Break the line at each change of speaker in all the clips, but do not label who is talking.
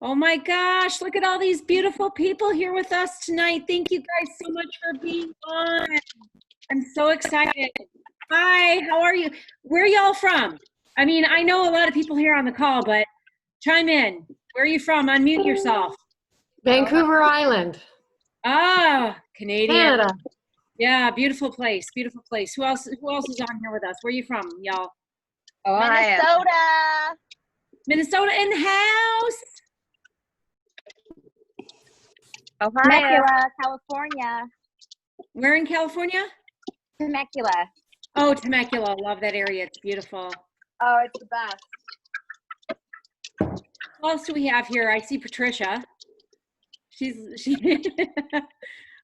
Oh my gosh, look at all these beautiful people here with us tonight. Thank you guys so much for being on. I'm so excited. Hi, how are you? Where are y'all from? I mean, I know a lot of people here on the call, but chime in. Where are you from? Unmute yourself.
Vancouver Island.
Ah, Canadian.
Canada.
Yeah, beautiful place, beautiful place. Who else is on here with us? Where are you from, y'all?
Ohio.
Minnesota in the house.
Ohio.
Temecula, California.
Where in California?
Temecula.
Oh, Temecula. Love that area. It's beautiful.
Oh, it's the best.
Who else do we have here? I see Patricia. She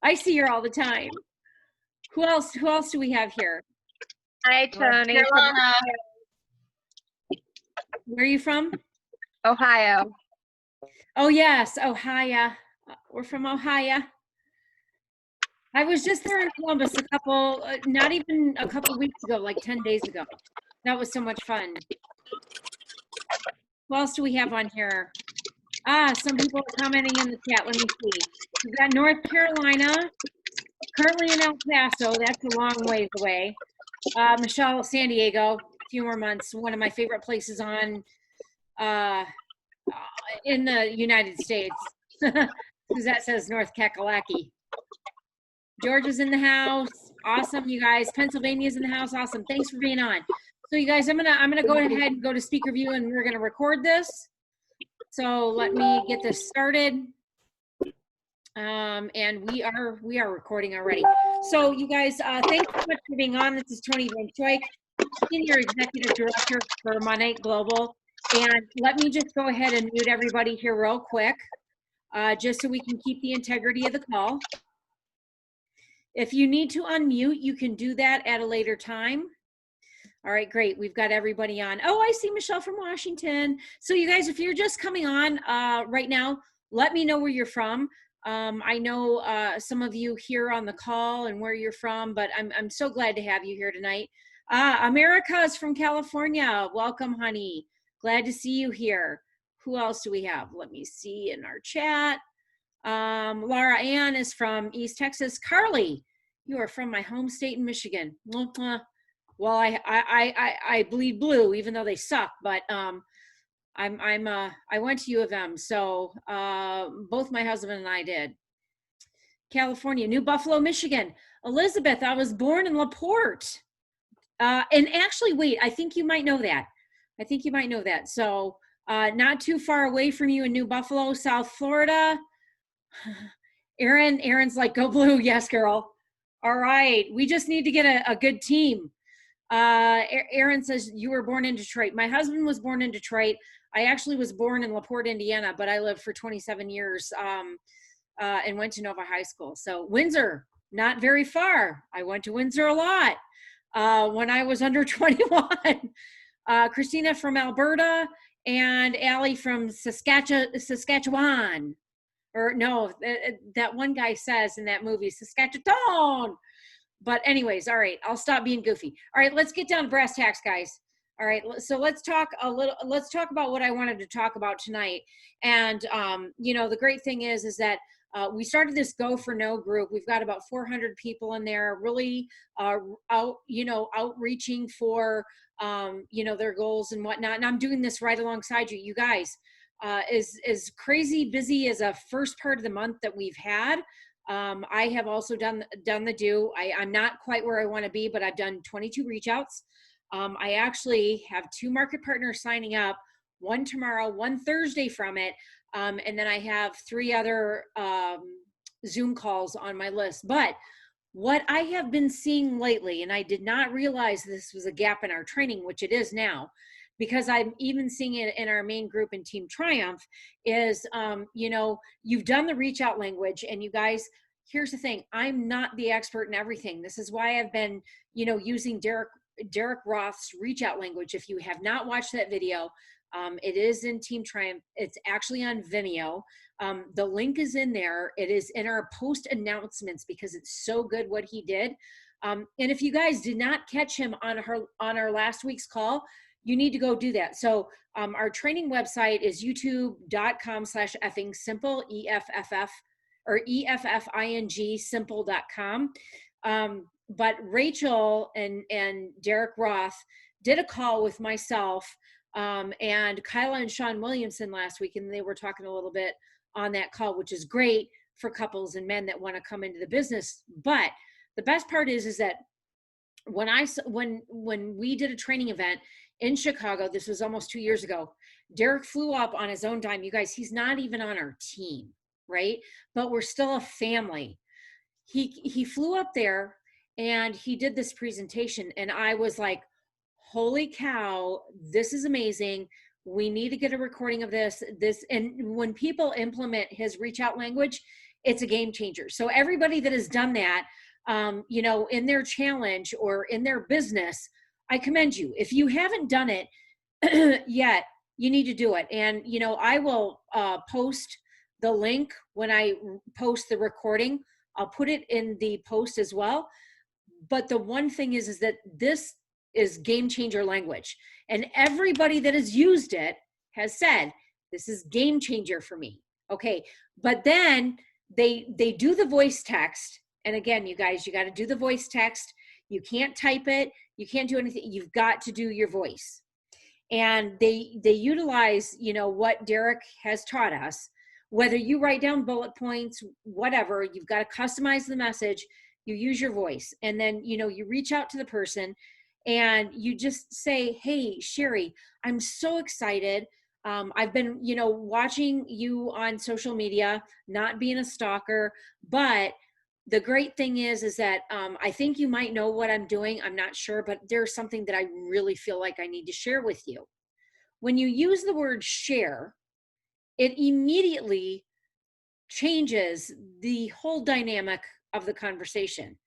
I see her all the time. Who else do we have here?
Hi, Tony.
Carolina.
Where are you from?
Ohio.
Oh, yes, Ohio. We're from Ohio. I was just there in Columbus not even a couple weeks ago, like 10 days ago. That was so much fun. Who else do we have on here? Some people are commenting in the chat. Let me see. We've got North Carolina, currently in El Paso. That's a long ways away. Michelle, San Diego, a few more months. One of my favorite places in the United States. Because that says North Kakalaki. Georgia's in the house. Awesome, you guys. Pennsylvania's in the house. Awesome. Thanks for being on. So you guys, I'm gonna go ahead and go to speaker view, and we're gonna record this. So let me get this started. And we are recording already. So you guys, thanks so much for being on. This is Tony Van Schweik, Senior Executive Director for Monat Global. And let me just go ahead and mute everybody here real quick, just so we can keep the integrity of the call. If you need to unmute, you can do that at a later time. All right, great. We've got everybody on. Oh, I see Michelle from Washington. So you guys, if you're just coming on right now, let me know where you're from. I know some of you here on the call and where you're from, but I'm so glad to have you here tonight. America is from California. Welcome, honey. Glad to see you here. Who else do we have? Let me see in our chat. Laura Ann is from East Texas. Carly, you are from my home state in Michigan. Well, I bleed blue, even though they suck, but I went to U of M, so both my husband and I did. California, New Buffalo, Michigan. Elizabeth, I was born in LaPorte. And actually, wait, I think you might know that. So not too far away from you in New Buffalo, South Florida. Aaron's like, go blue. Yes, girl. All right. We just need to get a good team. Aaron says you were born in Detroit. My husband was born in Detroit. I actually was born in LaPorte, Indiana, but I lived for 27 years and went to Nova High School. So Windsor, not very far. I went to Windsor a lot when I was under 21. Christina from Alberta and Allie from Saskatchewan. Or no, that one guy says in that movie, Saskatchewan. But anyways, all right, I'll stop being goofy. All right, let's get down to brass tacks, guys. All right, so let's talk about what I wanted to talk about tonight. And, you know, the great thing is that we started this Go for No group. We've got about 400 people in there, really outreaching for, their goals and whatnot. And I'm doing this right alongside you. You guys, as crazy busy as a first part of the month that we've had, I have also done the do. I'm not quite where I want to be, but I've done 22 reach outs. I actually have 2 market partners signing up, one tomorrow, one Thursday from it. And then I have 3 other Zoom calls on my list. But what I have been seeing lately, and I did not realize this was a gap in our training, which it is now, because I'm even seeing it in our main group in Team Triumph, is, you've done the reach out language, and you guys, here's the thing, I'm not the expert in everything. This is why I've been, using Derek Roth's reach out language. If you have not watched that video, it is in Team Triumph. It's actually on Vimeo. The link is in there. It is in our post announcements because it's so good what he did. And if you guys did not catch him on our last week's call, you need to go do that. So our training website is youtube.com/effing simple, EFFF or EFFING simple.com. But Rachel and Derek Roth did a call with myself and Kyla and Sean Williamson last week, and they were talking a little bit on that call, which is great for couples and men that want to come into the business. But the best part is that when we did a training event in Chicago, this was almost 2 years ago, Derek flew up on his own dime. You guys, he's not even on our team, right? But we're still a family. He flew up there and he did this presentation, and I was like, holy cow, this is amazing. We need to get a recording of this. And when people implement his reach out language, it's a game changer. So everybody that has done that, in their challenge or in their business, I commend you. If you haven't done it yet, you need to do it. And, I will post the link when I post the recording. I'll put it in the post as well. But the one thing is that this is game changer language. And everybody that has used it has said, this is game changer for me. Okay. But then they do the voice text. And again, you guys, you got to do the voice text. You can't type it. You can't do anything. You've got to do your voice. And they utilize, what Derek has taught us. Whether you write down bullet points, whatever, you've got to customize the message. You use your voice. And then, you reach out to the person and you just say, hey, Sherry, I'm so excited. I've been, watching you on social media, not being a stalker, but the great thing is that I think you might know what I'm doing. I'm not sure, but there's something that I really feel like I need to share with you. When you use the word share, it immediately changes the whole dynamic of the conversation.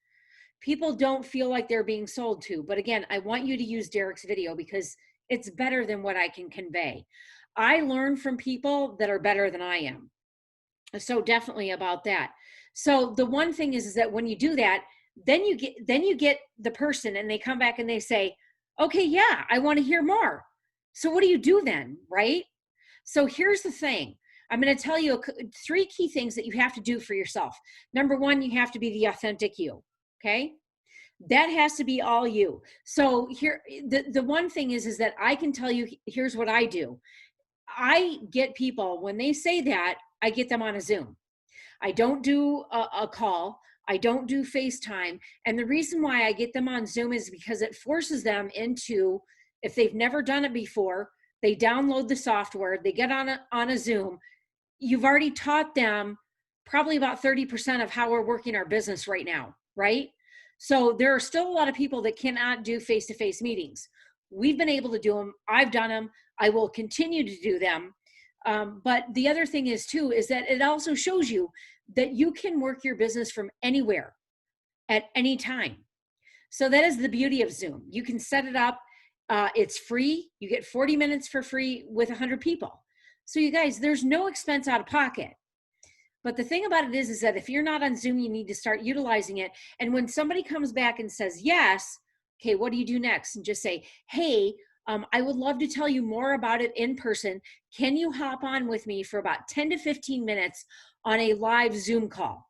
People don't feel like they're being sold to. But again, I want you to use Derek's video because it's better than what I can convey. I learn from people that are better than I am. So definitely about that. So the one thing is that when you do that, then you get the person and they come back and they say, okay, yeah, I want to hear more. So what do you do then, right? So here's the thing. I'm going to tell you 3 key things that you have to do for yourself. Number 1, you have to be the authentic you. Okay. That has to be all you. So here, the one thing is that I can tell you, here's what I do. I get people, when they say that, I get them on a Zoom. I don't do a call. I don't do FaceTime. And the reason why I get them on Zoom is because it forces them into, if they've never done it before, they download the software, they get on a Zoom. You've already taught them probably about 30% of how we're working our business right now, right? So there are still a lot of people that cannot do face-to-face meetings. We've been able to do them. I've done them. I will continue to do them. But the other thing is too, is that it also shows you that you can work your business from anywhere at any time. So that is the beauty of Zoom. You can set it up. It's free. You get 40 minutes for free with 100 people. So you guys, there's no expense out of pocket. But the thing about it is that if you're not on Zoom, you need to start utilizing it. And when somebody comes back and says, yes, okay, what do you do next? And just say, hey, I would love to tell you more about it in person. Can you hop on with me for about 10 to 15 minutes on a live Zoom call?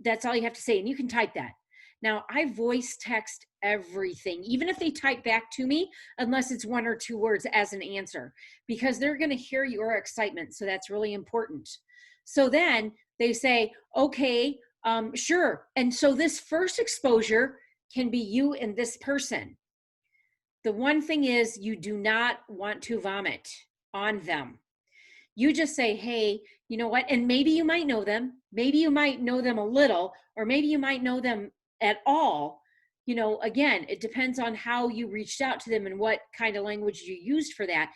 That's all you have to say. And you can type that. Now, I voice text everything, even if they type back to me, unless it's 1 or 2 words as an answer, because they're going to hear your excitement. So that's really important. So then they say, okay, sure. And so this first exposure can be you and this person. The one thing is you do not want to vomit on them. You just say, hey, you know what? And maybe you might know them. Maybe you might know them a little, or maybe you might know them at all. Again, it depends on how you reached out to them and what kind of language you used for that.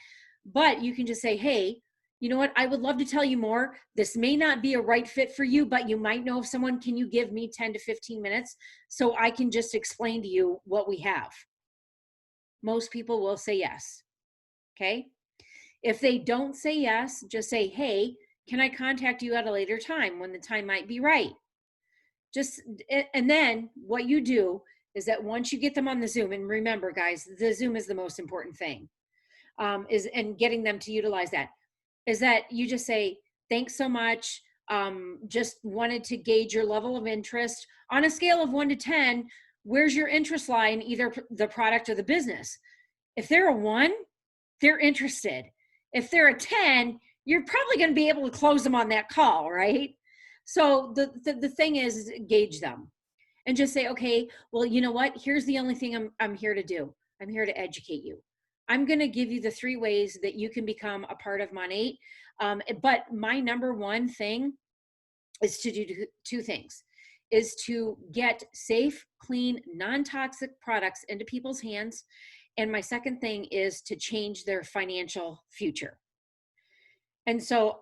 But you can just say, hey, you know what? I would love to tell you more. This may not be a right fit for you, but you might know of someone. Can you give me 10 to 15 minutes so I can just explain to you what we have? Most people will say yes. Okay. If they don't say yes, just say, hey, can I contact you at a later time when the time might be right? And then what you do is that once you get them on the Zoom, and remember guys, the Zoom is the most important thing, and getting them to utilize that, is that you just say, thanks so much. Just wanted to gauge your level of interest on a scale of 1 to 10. Where's your interest lie in either the product or the business? If they're a 1, they're interested. If they're a 10, you're probably going to be able to close them on that call, right? So the thing is gauge them and just say, okay, well, you know what? Here's the only thing I'm here to do. I'm here to educate you. I'm going to give you the 3 ways that you can become a part of Monat. But my number one thing is to do 2 things, is to get safe, clean, non-toxic products into people's hands. And my second thing is to change their financial future. And so,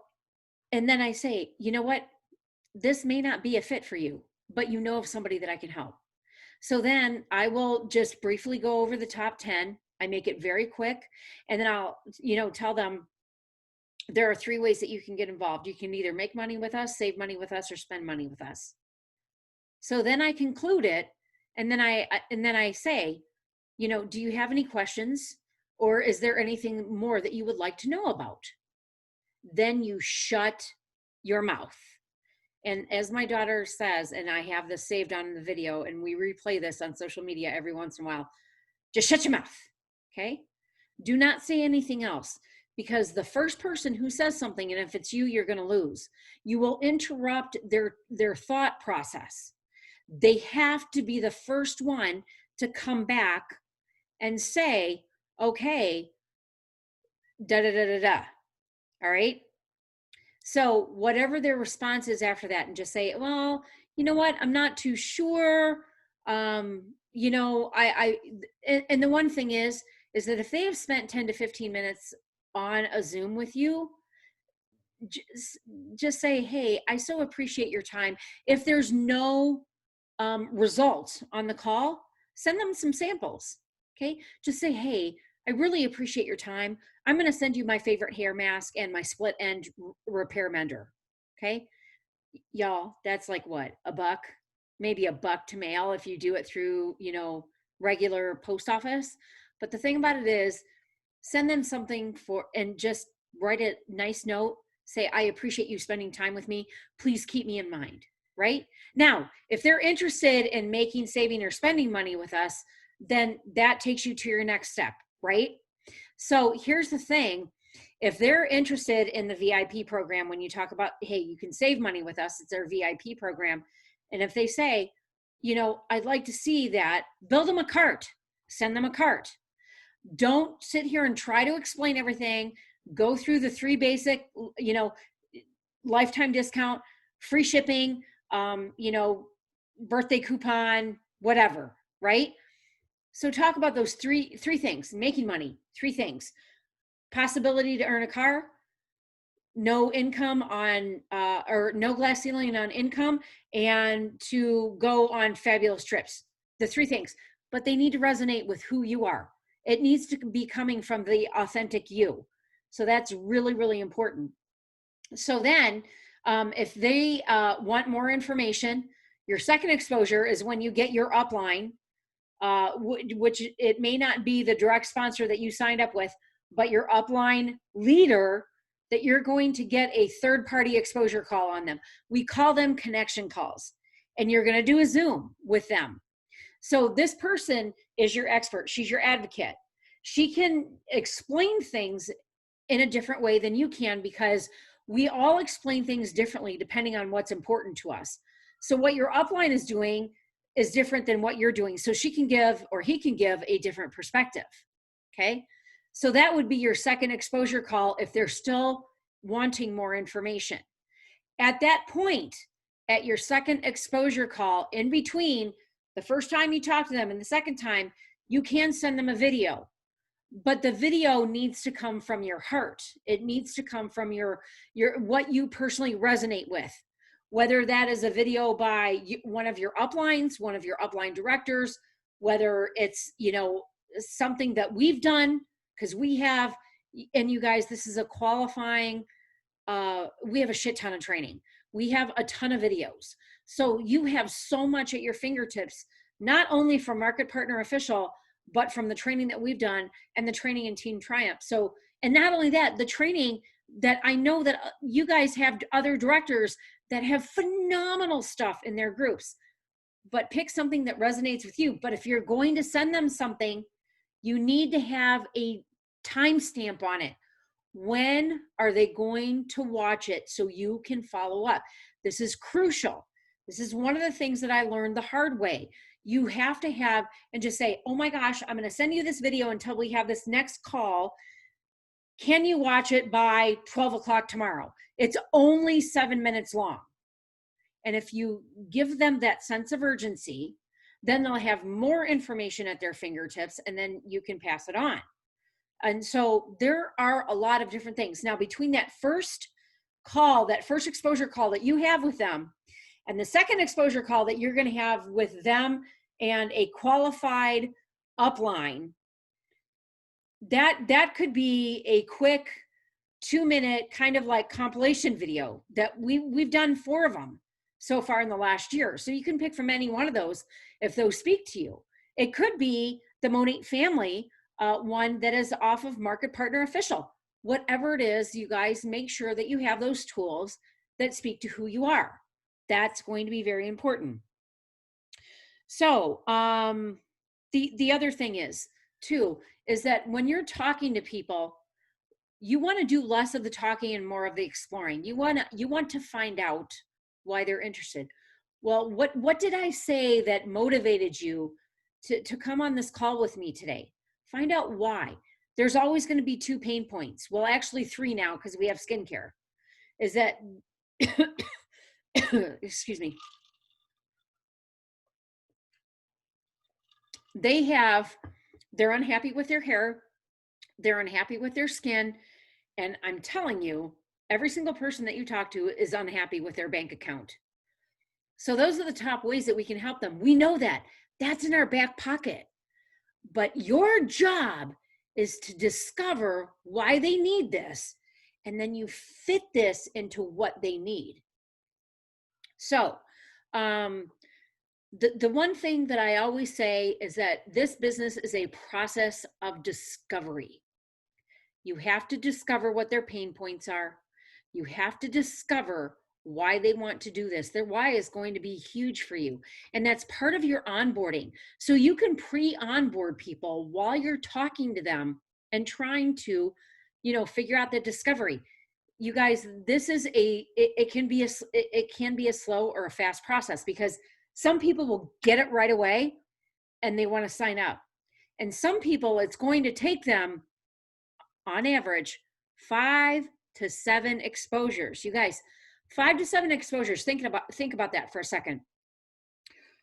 and then I say, you know what? This may not be a fit for you, but you know of somebody that I can help. So then I will just briefly go over the top 10. I make it very quick. And then I'll, tell them there are 3 ways that you can get involved. You can either make money with us, save money with us, or spend money with us. So then I conclude it. And then I say, do you have any questions, or is there anything more that you would like to know about? Then you shut your mouth. And as my daughter says, and I have this saved on the video, and we replay this on social media every once in a while, just shut your mouth, okay? Do not say anything else, because the first person who says something, and if it's you, you're gonna lose. You will interrupt their thought process. They have to be the first one to come back and say, okay, da da da da da, all right? So whatever their response is after that, and just say, well, you know what, I'm not too sure. And the one thing is that if they have spent 10 to 15 minutes on a Zoom with you, just say, hey, I so appreciate your time. If there's no results on the call, send them some samples, okay? Just say, hey, I really appreciate your time. I'm going to send you my favorite hair mask and my split end repair mender. Okay. Y'all, that's like what, $1, maybe $1 to mail if you do it through, regular post office. But the thing about it is, send them something and just write a nice note. Say, I appreciate you spending time with me. Please keep me in mind. Right now, if they're interested in making, saving, or spending money with us, then that takes you to your next step. Right? So here's the thing. If they're interested in the VIP program, when you talk about, hey, you can save money with us, it's our VIP program. And if they say, I'd like to see that, build them a cart, send them a cart. Don't sit here and try to explain everything. Go through the 3 basic, lifetime discount, free shipping, birthday coupon, whatever, right? So talk about those three things: making money, 3 things: possibility to earn a car, no income on, or no glass ceiling on income, and to go on fabulous trips. The 3 things, but they need to resonate with who you are. It needs to be coming from the authentic you. So that's really, really important. So then, if they want more information, your second exposure is when you get your upline, which it may not be the direct sponsor that you signed up with, but your upline leader, that you're going to get a third-party exposure call on them. We call them connection calls, and you're going to do a Zoom with them. So this person is your expert. She's your advocate. She can explain things in a different way than you can, because we all explain things differently depending on what's important to us. So what your upline is doing is different than what you're doing. So she can give, or he can give, a different perspective. Okay. So that would be your second exposure call if they're still wanting more information. At that point, at your second exposure call, in between the first time you talk to them and the second time, you can send them a video. But the video needs to come from your heart. It needs to come from your what you personally resonate with. Whether that is a video by one of your uplines, one of your upline directors, whether it's, something that we've done, because we have, and you guys, this is a qualifying, we have a shit ton of training. We have a ton of videos. So you have so much at your fingertips not only from Market Partner Official, but from the training that we've done and the training in Team Triumph. So, and not only that, the training that I know that you guys have other directors that have phenomenal stuff in their groups, but pick something that resonates with you. But if you're going to send them something, you need to have a timestamp on it. When are they going to watch it so you can follow up? This is crucial. This is one of the things that I learned the hard way. You have to have, and just say, oh my gosh, I'm going to send you this video until we have this next call. Can you watch it by 12 o'clock tomorrow? It's only 7 minutes long. And if you give them that sense of urgency, then they'll have more information at their fingertips, and then you can pass it on. And so there are a lot of different things. Now, between that first call, that first exposure call that you have with them, and the second exposure call that you're going to have with them and a qualified upline, that could be a quick 2-minute kind of like compilation video that we've done 4 of them so far in the last year. So you can pick from any one of those if those speak to you. It could be the Monat family one that is off of Market Partner Official. Whatever it is, you guys make sure that you have those tools that speak to who you are. That's going to be very important. So the other thing is too, is that when you're talking to people, you want to do less of the talking and more of the exploring. You want to find out why they're interested. Well, what did I say that motivated you to come on this call with me today? Find out why. There's always going to be 2 pain points. Well, actually 3 now, because we have skincare. Is that, excuse me. They're unhappy with their hair. They're unhappy with their skin. And I'm telling you, every single person that you talk to is unhappy with their bank account. So those are the top ways that we can help them. We know that. That's in our back pocket. But your job is to discover why they need this, and then you fit this into what they need. So the one thing that I always say is that this business is a process of discovery. You have to discover what their pain points are. You have to discover why they want to do this. Their why is going to be huge for you. And that's part of your onboarding. So you can pre-onboard people while you're talking to them and trying to, figure out the discovery. You guys, this is it can be a slow or a fast process, because some people will get it right away and they want to sign up. And some people, it's going to take them on average 5 to 7 exposures. You guys, 5 to 7 exposures. Think about that for a second.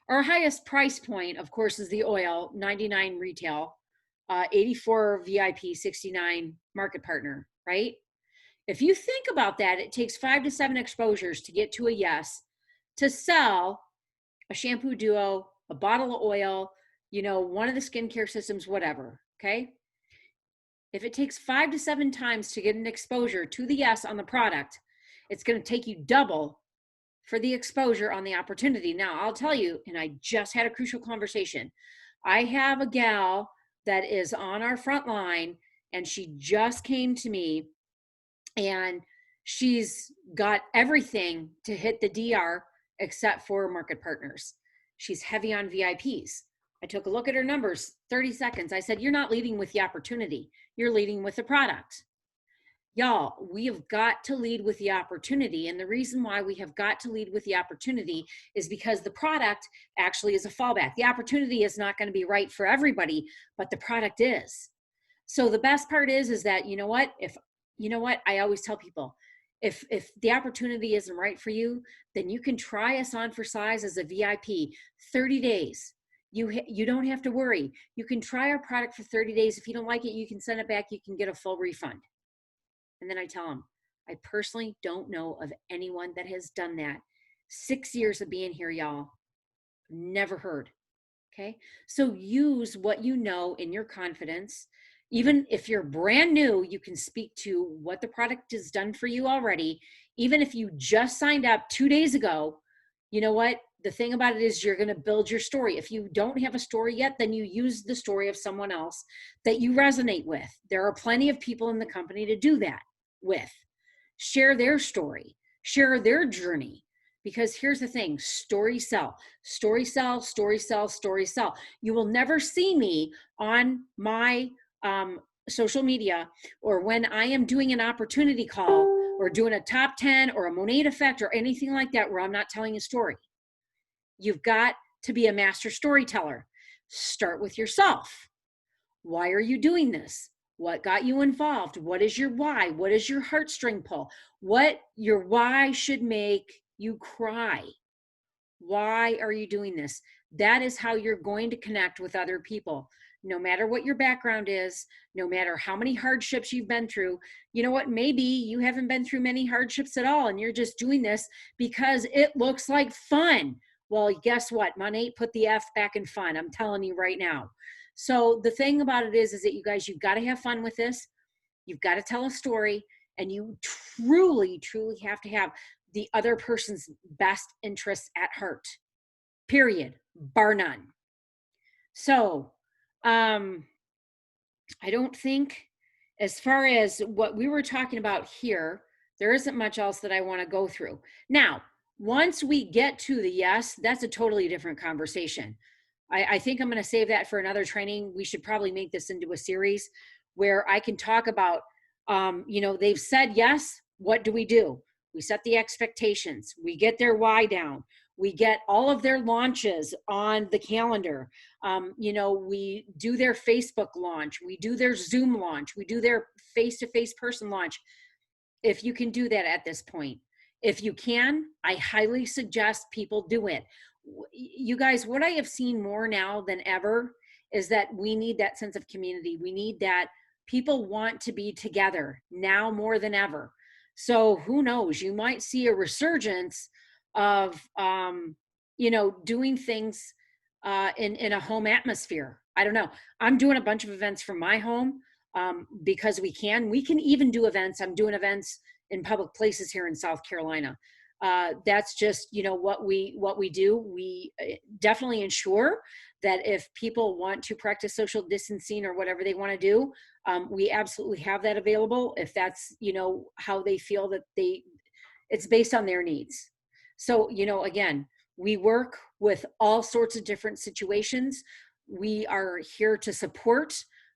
Our highest price point, of course, is the oil, 99 retail, 84 VIP, 69 Market Partner, right? If you think about that, it takes 5 to 7 exposures to get to a yes, to sell a shampoo duo, a bottle of oil, one of the skincare systems, whatever, okay? If it takes 5 to 7 times to get an exposure to the yes on the product, it's going to take you double for the exposure on the opportunity. Now, I'll tell you, and I just had a crucial conversation. I have a gal that is on our front line, and she just came to me, and she's got everything to hit the DR except for Market Partners. She's heavy on VIPs. I took a look at her numbers, 30 seconds. I said, you're not leading with the opportunity. You're leading with the product. Y'all, we have got to lead with the opportunity. And the reason why we have got to lead with the opportunity is because the product actually is a fallback. The opportunity is not going to be right for everybody, but the product is. So the best part is that, I always tell people, if the opportunity isn't right for you, then you can try us on for size as a VIP, 30 days. You don't have to worry. You can try our product for 30 days. If you don't like it, you can send it back. You can get a full refund. And then I tell them, I personally don't know of anyone that has done that. 6 years of being here, y'all. Never heard. Okay. So use what you know in your confidence. Even if you're brand new, you can speak to what the product has done for you already. Even if you just signed up 2 days ago, you know what? the thing about it is you're going to build your story. If you don't have a story yet, then you use the story of someone else that you resonate with. There are plenty of people in the company to do that with. Share their story, share their journey. Because here's the thing, story sell, story sell, story sell, story sell. You will never see me on my social media or when I am doing an opportunity call or doing a top 10 or a Monat effect or anything like that where I'm not telling a story. You've got to be a master storyteller. Start with yourself. Why are you doing this? What got you involved? What is your why? What is your heartstring pull? What your why should make you cry? Why are you doing this? That is how you're going to connect with other people. No matter what your background is, no matter how many hardships you've been through, you know what? Maybe you haven't been through many hardships at all and you're just doing this because it looks like fun. Well, guess what? Monat put the F back in fun. I'm telling you right now. So the thing about it is that you guys, you've got to have fun with this. You've got to tell a story, and you truly, truly have to have the other person's best interests at heart, period, bar none. So I don't think, as far as what we were talking about here, there isn't much else that I want to go through. Now, once we get to the yes, that's a totally different conversation. I think I'm going to save that for another training. We should probably make this into a series where I can talk about, they've said yes, what do? We set the expectations. We get their why down. We get all of their launches on the calendar. We do their Facebook launch. We do their Zoom launch. We do their face-to-face person launch. If you can do that at this point. If you can, I highly suggest people do it. You guys, what I have seen more now than ever is that we need that sense of community. We need that people want to be together now more than ever. So who knows, you might see a resurgence of, doing things in a home atmosphere. I don't know. I'm doing a bunch of events from my home because we can even do events. I'm doing events in public places here in South Carolina. That's just, what we do. We definitely ensure that if people want to practice social distancing or whatever they want to do, we absolutely have that available. If that's, how they feel that it's based on their needs. So, again, we work with all sorts of different situations. We are here to support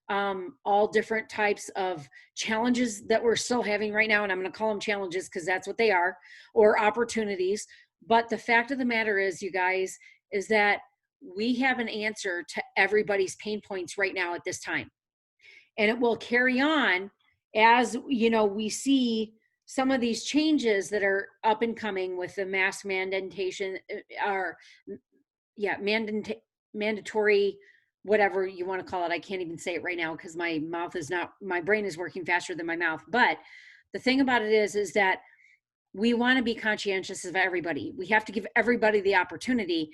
all different types of challenges that we're still having right now. And I'm going to call them challenges because that's what they are, or opportunities. But the fact of the matter is, you guys, is that we have an answer to everybody's pain points right now at this time. And it will carry on as, we see some of these changes that are up and coming with the mask mandatory, whatever you want to call it. I can't even say it right now because my brain is working faster than my mouth. But the thing about it is that we want to be conscientious of everybody. We have to give everybody the opportunity,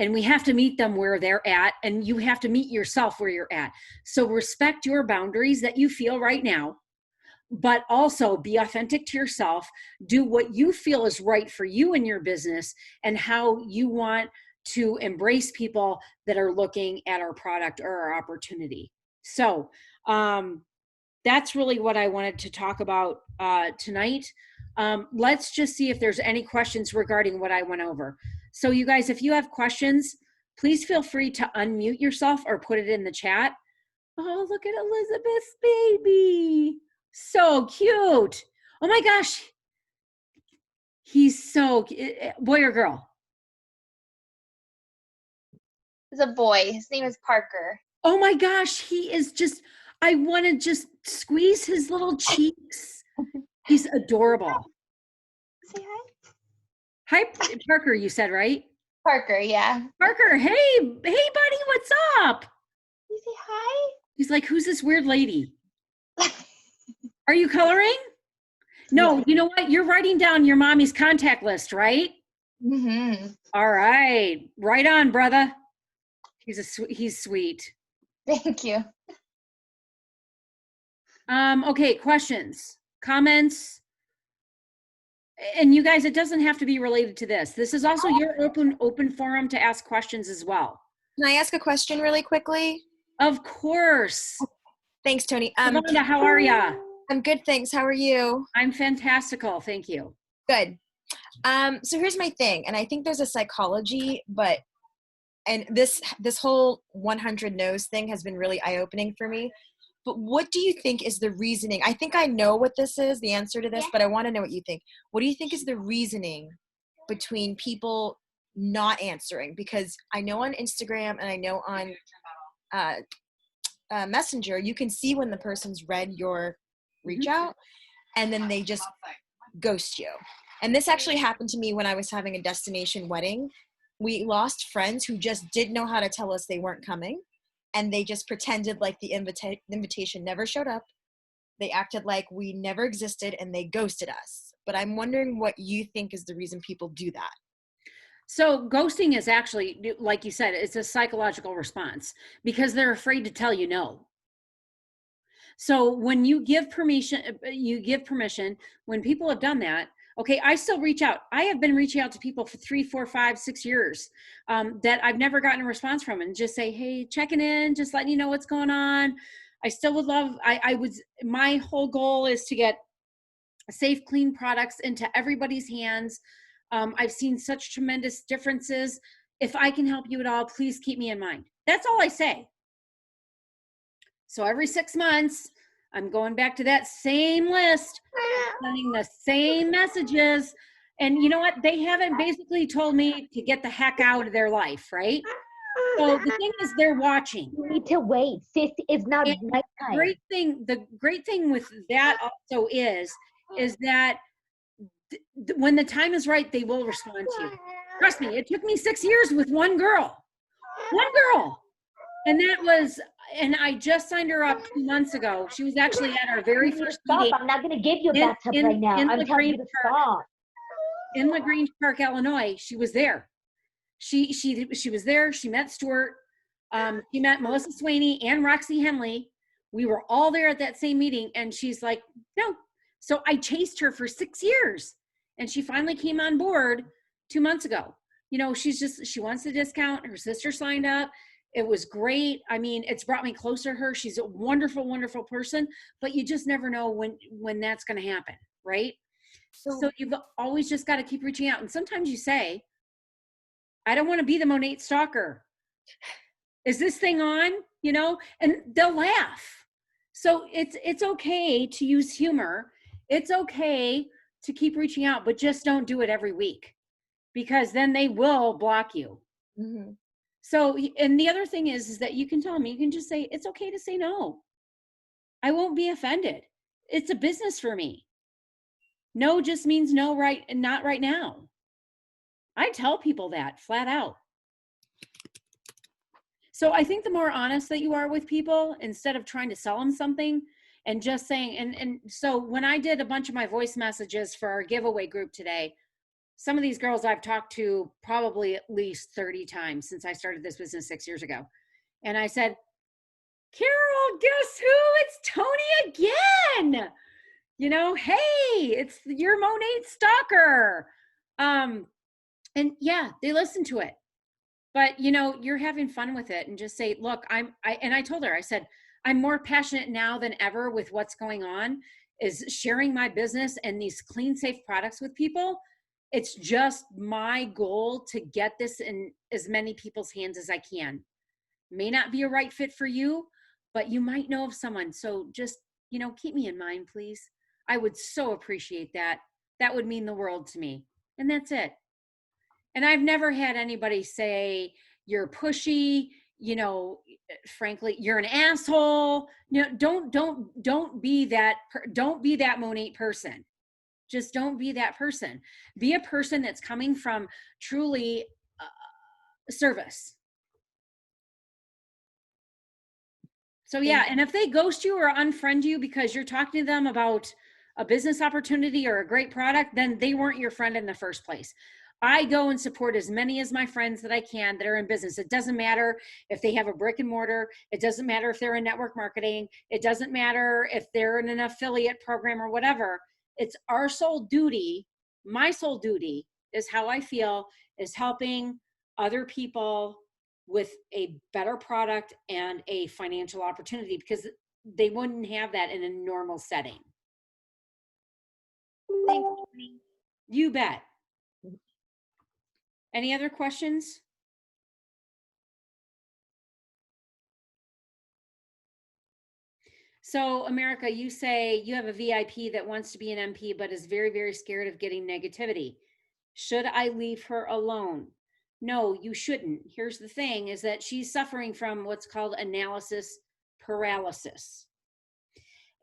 and we have to meet them where they're at, and you have to meet yourself where you're at. So respect your boundaries that you feel right now, but also be authentic to yourself. Do what you feel is right for you in your business and how you want to embrace people that are looking at our product or our opportunity. So that's really what I wanted to talk about tonight. Let's just see if there's any questions regarding what I went over. So you guys, if you have questions, please feel free to unmute yourself or put it in the chat. Oh, look at Elizabeth's baby. So cute. Oh my gosh. He's so, boy or girl?
He's a boy. His name is Parker.
Oh my gosh, he is just, I want to just squeeze his little cheeks. He's adorable.
Say hi.
Hi, Parker, you said, right?
Parker, yeah.
Parker, hey buddy, what's up?
You say hi?
He's like, who's this weird lady? Are you coloring? No,
Yeah.
You know what? You're writing down your mommy's contact list, right?
Mm-hmm.
All right. Right on, brother. He's sweet.
Thank you.
Okay, questions, comments? And you guys, it doesn't have to be related to this. This is also your open forum to ask questions as well.
Can I ask a question really quickly?
Of course.
Thanks, Tony.
Amanda, how are ya?
I'm good, thanks. How are you?
I'm fantastical, thank you.
Good. So here's my thing, and I think there's a psychology, and this whole 100 no's thing has been really eye-opening for me. But what do you think is the reasoning? I think I know what this is, the answer to this, but I want to know what you think. What do you think is the reasoning between people not answering? Because I know on Instagram and I know on Messenger, you can see when the person's read your reach out and then they just ghost you. And this actually happened to me when I was having a destination wedding. We lost friends who just didn't know how to tell us they weren't coming. And they just pretended like the invitation never showed up. They acted like we never existed and they ghosted us. But I'm wondering what you think is the reason people do that.
So ghosting is actually, like you said, it's a psychological response because they're afraid to tell you no. So when you give permission, when people have done that, okay, I still reach out. I have been reaching out to people for 3, 4, 5, 6 years that I've never gotten a response from, and just say, hey, checking in, just letting you know what's going on. I still would love, my whole goal is to get safe, clean products into everybody's hands. I've seen such tremendous differences. If I can help you at all, please keep me in mind. That's all I say. So every 6 months, I'm going back to that same list, sending the same messages. And you know what? They haven't basically told me to get the heck out of their life, right? So the thing is, they're watching.
You need to wait. It's not nighttime.
The great thing with that also is that when the time is right, they will respond to you. Trust me, it took me 6 years with one girl. And I just signed her up 2 months ago. She was actually at our very first meeting.
I'm not going to give you a bathtub right now. I'm telling you to stop.
In LaGrange Park, Illinois, she was there. She was there. She met Stuart. She met Melissa Swaney and Roxy Henley. We were all there at that same meeting, and she's like, no. So I chased her for 6 years, and she finally came on board 2 months ago. You know, she wants the discount. Her sister signed up. It was great. I mean, it's brought me closer to her. She's a wonderful, wonderful person, but you just never know when that's going to happen, right? So you've always just got to keep reaching out. And sometimes you say, I don't want to be the Monat stalker. Is this thing on? You know, and they'll laugh. So it's okay to use humor. It's okay to keep reaching out, but just don't do it every week because then they will block you.
Mm-hmm.
So, and the other thing is that you can tell them, you can just say, it's okay to say no. I won't be offended. It's a business for me. No just means no, right? And not right now. I tell people that flat out. So I think the more honest that you are with people, instead of trying to sell them something and just saying, and so when I did a bunch of my voice messages for our giveaway group today, some of these girls I've talked to probably at least 30 times since I started this business 6 years ago. And I said, Carol, guess who? It's Tony again. You know, hey, it's your Monat stalker. And yeah, they listen to it. But, you know, you're having fun with it and just say, look, I told her, I said, I'm more passionate now than ever with what's going on, is sharing my business and these clean, safe products with people. It's just my goal to get this in as many people's hands as I can. May not be a right fit for you, but you might know of someone. So just, you know, keep me in mind, please. I would so appreciate that. That would mean the world to me. And that's it. And I've never had anybody say you're pushy, you know, frankly, you're an asshole. You know, don't be that Monat person. Just don't be that person. Be a person that's coming from truly service. So yeah, and if they ghost you or unfriend you because you're talking to them about a business opportunity or a great product, then they weren't your friend in the first place. I go and support as many as my friends that I can that are in business. It doesn't matter if they have a brick and mortar. It doesn't matter if they're in network marketing. It doesn't matter if they're in an affiliate program or whatever. It's our sole duty my sole duty is how I feel is helping other people with a better product and a financial opportunity, because they wouldn't have that in a normal setting.
Thanks, Tony.
You bet. Any other questions? So, America, you say you have a VIP that wants to be an MP but is very, very scared of getting negativity. Should I leave her alone? No, you shouldn't. Here's the thing, is that she's suffering from what's called analysis paralysis.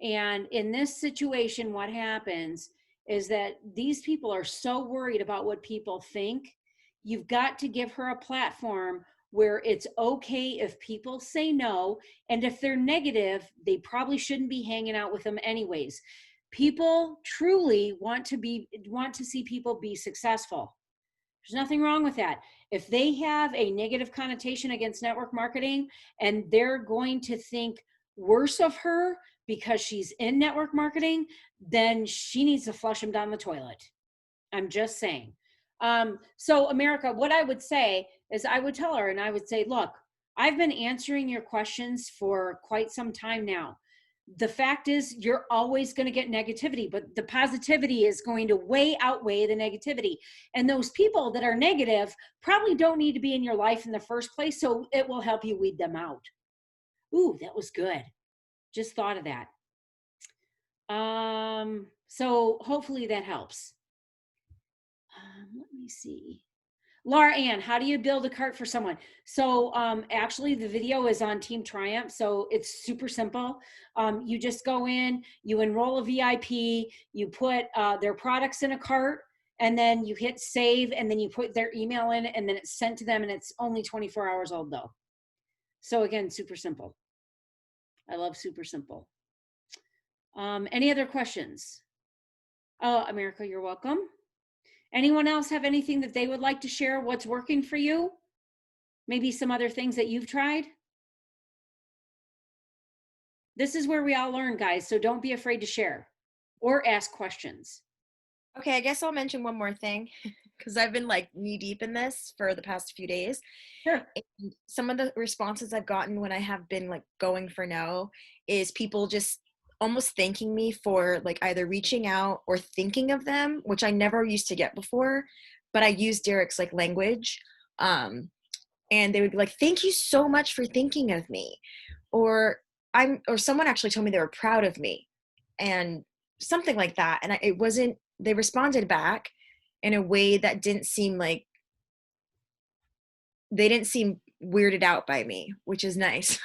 And in this situation, what happens is that these people are so worried about what people think. You've got to give her a platform where it's okay if people say no. And if they're negative, they probably shouldn't be hanging out with them anyways. People truly want to see people be successful. There's nothing wrong with that. If they have a negative connotation against network marketing and they're going to think worse of her because she's in network marketing, then she needs to flush them down the toilet. I'm just saying. So America, what I would say is I would tell her and I would say, look, I've been answering your questions for quite some time now. The fact is you're always going to get negativity, but the positivity is going to way outweigh the negativity. And those people that are negative probably don't need to be in your life in the first place. So it will help you weed them out. Ooh, that was good. Just thought of that. So hopefully that helps. Let me see. Laura Ann, how do you build a cart for someone? So actually the video is on Team Triumph, so it's super simple. You just go in, you enroll a VIP, you put their products in a cart, and then you hit save, and then you put their email in, and then it's sent to them, and it's only 24 hours old though. So again, super simple. I love super simple. Any other questions? Oh, America, you're welcome. Anyone else have anything that they would like to share? What's working for you? Maybe some other things that you've tried? This is where we all learn, guys, so don't be afraid to share or ask questions.
Okay, I guess I'll mention one more thing because I've been like knee deep in this for the past few days.
Sure.
And some of the responses I've gotten when I have been like going for no is people just almost thanking me for like either reaching out or thinking of them, which I never used to get before, but I used Derek's like language. And they would be like, thank you so much for thinking of me. Or someone actually told me they were proud of me and something like that. And they responded back in a way that didn't seem like, they didn't seem weirded out by me, which is nice.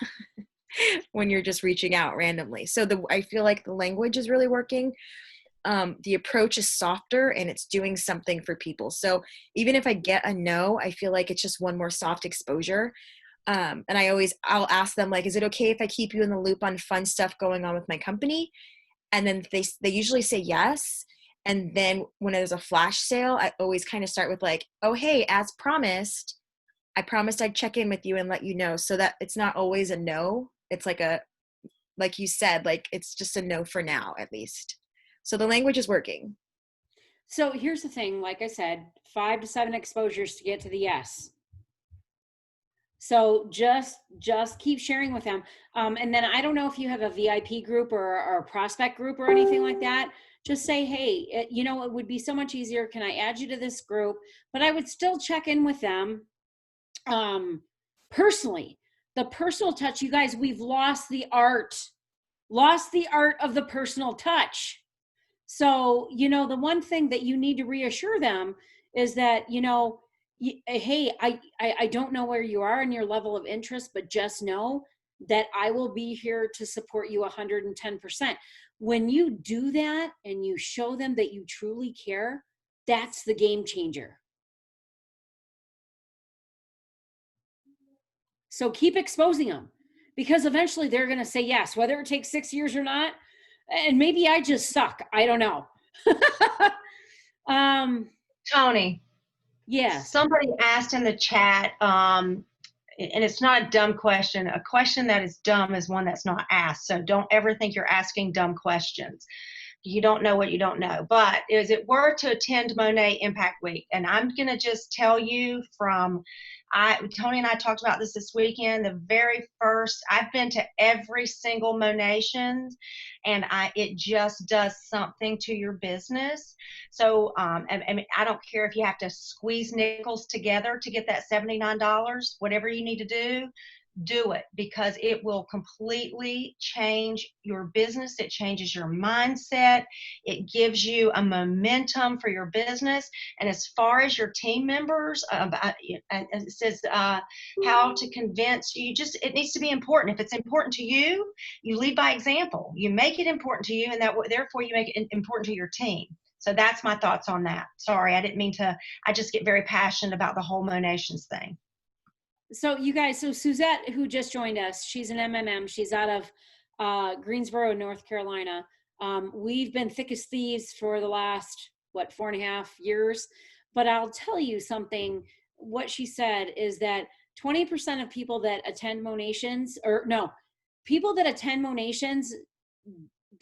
When you're just reaching out randomly. So I feel like the language is really working. The approach is softer and it's doing something for people. So even if I get a no, I feel like it's just one more soft exposure. And I'll ask them like, is it okay if I keep you in the loop on fun stuff going on with my company? And then they usually say yes. And then when there's a flash sale, I always kind of start with like, oh, hey, as promised, I promised I'd check in with you and let you know, so that it's not always a no. It's like you said, like it's just a no for now, at least. So the language is working.
So here's the thing, like I said, 5 to 7 exposures to get to the yes. So just keep sharing with them. And then I don't know if you have a VIP group or a prospect group or anything like that. Just say, hey, it would be so much easier. Can I add you to this group? But I would still check in with them personally. The personal touch, you guys, we've lost the art of the personal touch. So, the one thing that you need to reassure them is that, hey, I don't know where you are in your level of interest, but just know that I will be here to support you 110%. When you do that and you show them that you truly care, that's the game changer. So keep exposing them, because eventually they're going to say yes, whether it takes 6 years or not. And maybe I just suck. I don't know.
Tony.
Yes.
Somebody asked in the chat, and it's not a dumb question. A question that is dumb is one that's not asked. So don't ever think you're asking dumb questions. you don't know what you don't know. But is it worth to attend Monat Impact Week? And I'm going to just tell you Tony and I talked about this weekend. The very first, I've been to every single Monation, and it just does something to your business. So, I mean, I don't care if you have to squeeze nickels together to get that $79, whatever you need to do it, because it will completely change your business. It changes your mindset. It gives you a momentum for your business. And as far as your team members, it says how to convince you. It needs to be important. If it's important to you, you lead by example. You make it important to you, and therefore you make it important to your team. So that's my thoughts on that. Sorry, I didn't mean to. I just get very passionate about the whole Monations thing.
So you guys, so Suzette, who just joined us, she's an MMM. She's out of Greensboro, North Carolina. We've been thick as thieves for the last, 4.5 years. But I'll tell you something, what she said is that 20% of people that attend Monations, people that attend Monations,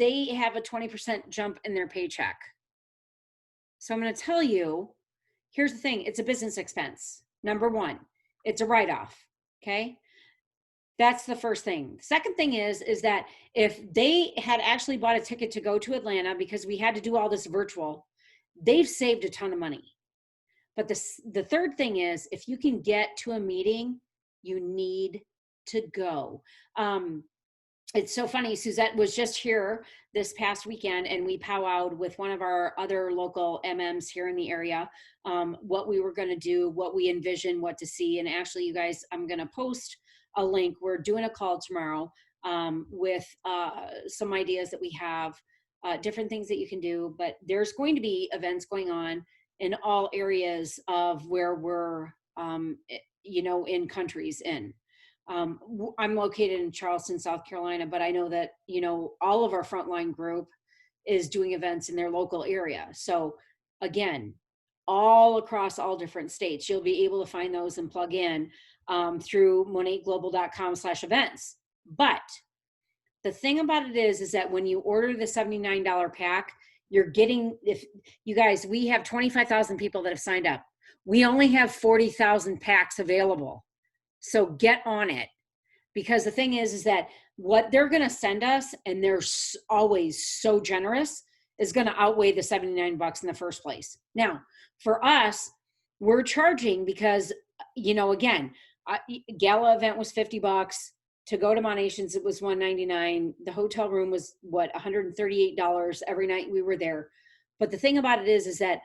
they have a 20% jump in their paycheck. So I'm going to tell you, here's the thing, it's a business expense, number one. It's a write-off, okay? That's the first thing. The second thing is that if they had actually bought a ticket to go to Atlanta, because we had to do all this virtual, they've saved a ton of money. But the third thing is, if you can get to a meeting, you need to go. It's so funny, Suzette was just here this past weekend, and we powwowed with one of our other local MMs here in the area, what we were going to do, what we envision, what to see. And actually, you guys, I'm going to post a link. We're doing a call tomorrow with some ideas that we have, different things that you can do. But there's going to be events going on in all areas of where we're, in countries in. I'm located in Charleston, South Carolina, but I know that, all of our frontline group is doing events in their local area. So again, all across all different states, you'll be able to find those and plug in through monatglobal.com/events. But the thing about it is that when you order the $79 pack, you're getting, if you guys, we have 25,000 people that have signed up. We only have 40,000 packs available. So get on it, because the thing is that what they're going to send us, and they're always so generous, is going to outweigh the $79 in the first place. Now, for us, we're charging because, again, gala event was $50. To go to Monations, it was $199. The hotel room was $138 every night we were there. But the thing about it is that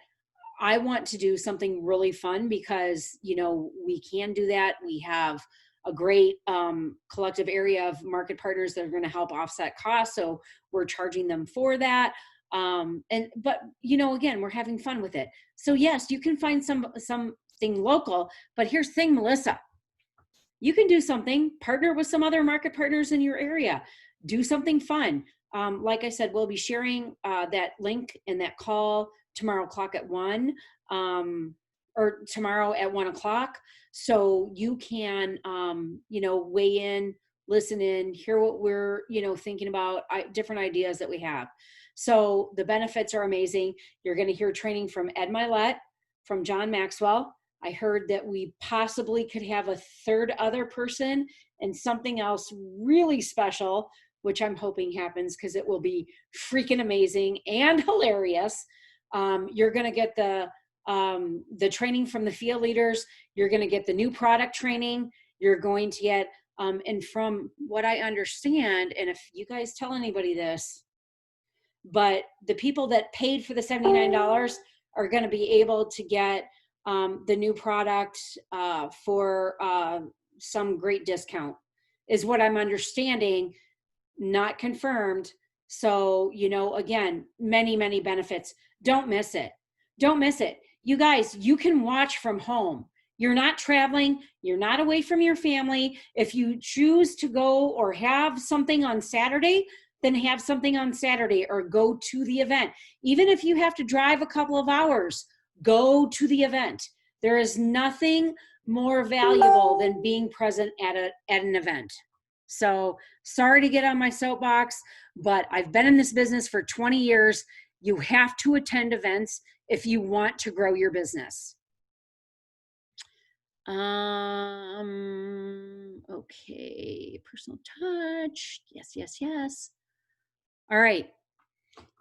I want to do something really fun, because, we can do that. We have a great collective area of market partners that are going to help offset costs. So we're charging them for that. But again, we're having fun with it. So yes, you can find something local, but here's the thing, Melissa, you can do something, partner with some other market partners in your area, do something fun. Like I said, we'll be sharing that link and that call tomorrow at 1 or tomorrow at 1 o'clock. So you can, weigh in, listen in, hear what we're, thinking about, different ideas that we have. So the benefits are amazing. You're going to hear training from Ed Milet, from John Maxwell. I heard that we possibly could have a third other person and something else really special, which I'm hoping happens, because it will be freaking amazing and hilarious. You're going to get the training from the field leaders. You're going to get the new product training. You're going to get, and from what I understand, and if you guys tell anybody this, but the people that paid for the $79 are going to be able to get the new product for some great discount, is what I'm understanding, not confirmed. So, again, many, many benefits. Don't miss it. Don't miss it. You guys, you can watch from home. You're not traveling. You're not away from your family. If you choose to go or have something on Saturday, then have something on Saturday or go to the event. Even if you have to drive a couple of hours, go to the event. There is nothing more valuable than being present at an event. So sorry to get on my soapbox, but I've been in this business for 20 years. You have to attend events if you want to grow your business. Okay, personal touch. Yes, yes, yes. All right.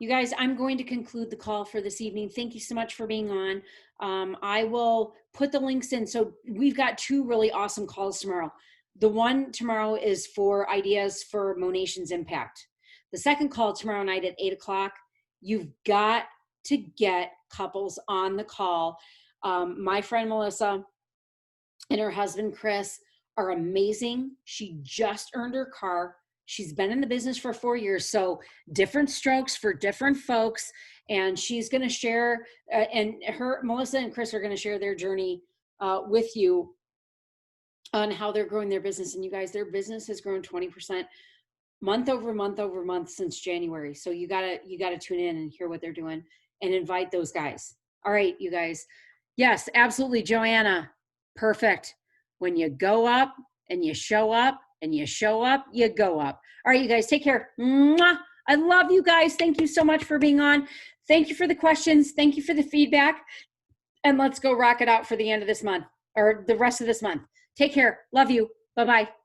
You guys, I'm going to conclude the call for this evening. Thank you so much for being on. I will put the links in. So we've got 2 really awesome calls tomorrow. The one tomorrow is for ideas for Monation's impact. The second call tomorrow night at 8 o'clock, you've got to get couples on the call. My friend Melissa and her husband Chris are amazing. She just earned her car. She's been in the business for 4 years, so different strokes for different folks. And she's going to share, Melissa and Chris are going to share their journey with you on how they're growing their business. And you guys, their business has grown 20% month over month since January. So you gotta tune in and hear what they're doing and invite those guys. All right, you guys. Yes, absolutely, Joanna. Perfect. When you go up and you show up and you show up, you go up. All right, you guys, take care. Mwah! I love you guys. Thank you so much for being on. Thank you for the questions. Thank you for the feedback. And let's go rock it out for the end of this month or the rest of this month. Take care. Love you. Bye-bye.